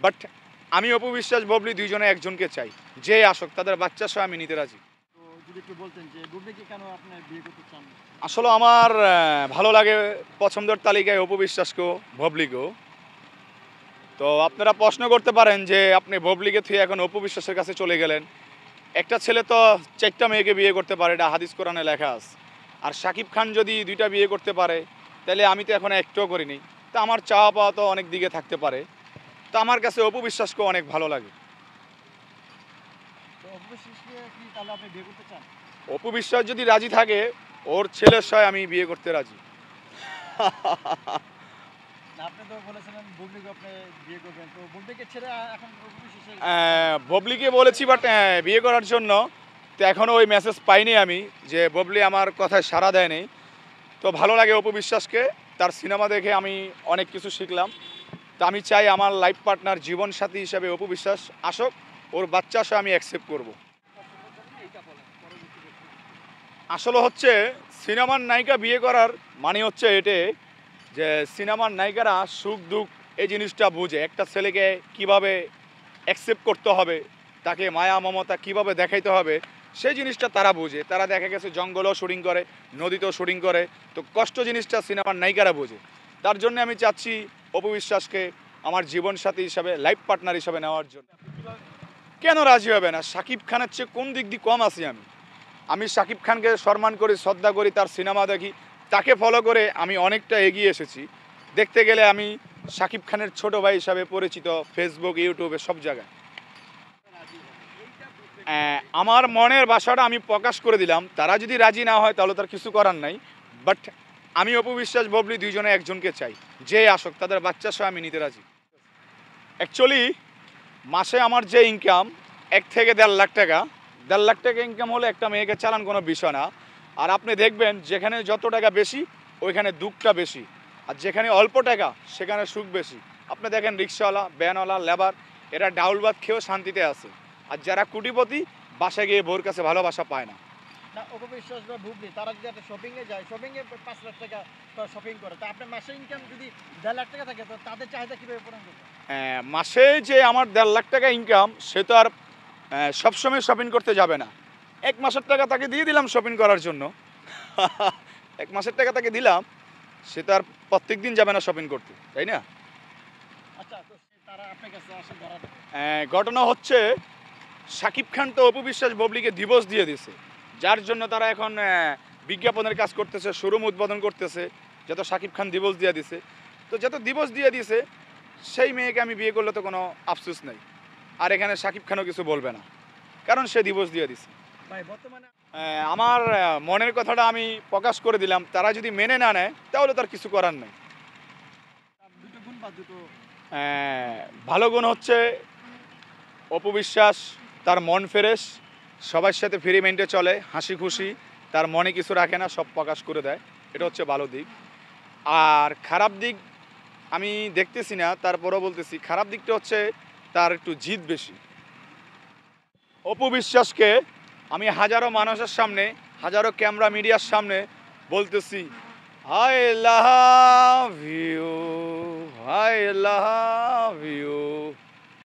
But আমি অপু বিশ্বাস ববলি দুইজনে একজনকে চাই, যে আসুক তাদের বাচ্চা সহ আমি নিতে রাজি। তো যদি একটু বলতেন যে বুবলিকে কেন আপনি বিয়ে করতে চান? আসলে আমার ভালো লাগে পছন্দের তালিকায় অপু বিশ্বাসকেও ববলিকেও। তো আপনারা প্রশ্ন করতে পারেন যে আপনি ববলিকে থেকে এখন অপু বিশ্বাসের কাছে চলে গেলেন। একটা ছেলে তো 4টা মেয়েকে বিয়ে করতে পারে, এটা হাদিস কোরআনে লেখা আছে। আর শাকিব খান যদি 2টা বিয়ে করতে পারে, তাহলে আমি তো এখন একটাও করিনি। তো আমার চাওয়া পাওয়া তো অনেক দিকে থাকতে পারে। তো আমার কাছে অপু বিশ্বাসকেও অনেক ভালো লাগে। তো অবশেষে কি তাহলে আপনি বিয়ে করতে চান? অপু বিশ্বাস যদি রাজি থাকে, ওর ছেলের সয় আমি বিয়ে করতে রাজি। না, আপনি তো বলেছিলেন বুবলিকে আপনি বিয়ে করবেন। তো বুবলিকে ছেড়ে এখন অবশেষে ববলিকে বলেছি, বাট বিয়ে করার জন্য তো এখনও ওই মেসেজ পাইনি আমি, যে ববলি আমার কথায় সাড়া দেয়নি। তো ভালো লাগে অপু বিশ্বাসকে, তার সিনেমা দেখে আমি অনেক কিছু শিখলাম। তো আমি চাই আমার লাইফ পার্টনার জীবনসাথী হিসাবে অপু বিশ্বাস আসুক, ওর বাচ্চা সহ আমি অ্যাকসেপ্ট করব। আসলে হচ্ছে সিনেমার নায়িকা বিয়ে করার মানে হচ্ছে এটে যে সিনেমার নায়িকারা সুখ দুঃখ এই জিনিসটা বুঝে, একটা ছেলেকে কিভাবে অ্যাকসেপ্ট করতে হবে, তাকে মায়া মমতা কিভাবে দেখাইতে হবে, সেই জিনিসটা তারা বুঝে। তারা দেখা গেছে জঙ্গলেও শুটিং করে, নদীতেও শুটিং করে। তো কষ্ট জিনিসটা সিনেমার নায়িকারা বোঝে। তার জন্য আমি চাচ্ছি অপু বিশ্বাসকে আমার জীবনসাথী হিসাবে, লাইফ পার্টনার হিসাবে নেওয়ার জন্য। কেন রাজি হবে না? শাকিব খানের চেয়ে কোন দিক দিয়ে কম আছি আমি? আমি শাকিব খানকে সম্মান করি, শ্রদ্ধা করি, তার সিনেমা দেখি, তাকে ফলো করে আমি অনেকটা এগিয়ে এসেছি। দেখতে গেলে আমি শাকিব খানের ছোট ভাই হিসাবে পরিচিত, ফেসবুক ইউটিউবে সব জায়গায়। আমার মনের ভাষাটা আমি প্রকাশ করে দিলাম, তারা যদি রাজি না হয় তাহলে তার কিছু করার নাই। বাট আমি অপু বিশ্বাস ববলি দুইজনে একজনকে চাই, যে আসুক তাদের বাচ্চা সহ আমি নিতে রাজি। অ্যাকচুয়ালি মাসে আমার যে ইনকাম 1 থেকে 1.5 লাখ টাকা, 1.5 লাখ টাকা ইনকাম হলে একটা মেয়েকে চালান কোনো বিষয় না। আর আপনি দেখবেন যেখানে যত টাকা বেশি ওইখানে দুঃখটা বেশি, আর যেখানে অল্প টাকা সেখানে সুখ বেশি। আপনি দেখেন রিক্সাওয়ালা, ভ্যানওয়ালা, লেবার, এরা ডাউল ভাত খেয়েও শান্তিতে আছে। আর যারা কোটিপতি বাসায় গিয়ে বউর কাছে ভালোবাসা পায় না। না, অপবিশ্বাস বা বুবলি তারা যদি একটা শপিংয়ে যায়, শপিংয়ে 5 লাখ টাকা শপিং করে, তা আপনার মাসে ইনকাম যদি 1.5 লাখ টাকা থাকে, তো তাদের চাহিদা কীভাবে পূরণ করবে? মাসে যে আমার 1.5 লাখ টাকা ইনকাম, সে তো আর সবসময় শপিং করতে যাবে না। 1 মাসের টাকা তাকে দিয়ে দিলাম শপিং করার জন্য। 1 মাসের টাকা তাকে দিলাম, সে তো আর প্রত্যেক দিন যাবে না শপিং করতে, তাই না? আচ্ছা, তো তারা আপনার কাছে আসে ধরা দেয়। ঘটনা হচ্ছে শাকিব খান তো অপু বিশ্বাস ববলিকে ডিভোর্স দিয়ে দিয়েছে, যার জন্য তারা এখন বিজ্ঞাপনের কাজ করতেছে, শোরুম উদ্বোধন করতেছে, যত শাকিব খান ডিভোর্স দিয়ে দিছে। তো যত ডিভোর্স দিয়ে দিয়েছে, সেই মেয়েকে আমি বিয়ে করলে তো কোনো আফসোস নেই। আর এখানে শাকিব খানও কিছু বলবে না, কারণ সে ডিভোর্স দিয়ে দিছে। ভাই বর্তমানে আমার মনের কথাটা আমি প্রকাশ করে দিলাম, তারা যদি মেনে না নেয় তাহলে তার কিছু করার নেই। দুটো গুণ বা দুটো ভালো গুণ হচ্ছে অপু বিশ্বাস, তার মন ফ্রেশ, সবার সাথে ফ্রি মাইন্ডে চলে, হাসি খুশি, তার মনে কিছু রাখে না, সব প্রকাশ করে দেয়। এটা হচ্ছে ভালো দিক। আর খারাপ দিক আমি দেখতেছি না, তারপরও বলতেছি খারাপ দিকটা হচ্ছে তার একটু জিদ বেশি। অপু বিশ্বাসকে আমি হাজারো মানুষের সামনে, হাজারো ক্যামেরা মিডিয়ার সামনে বলতেছি, I love you, I love you.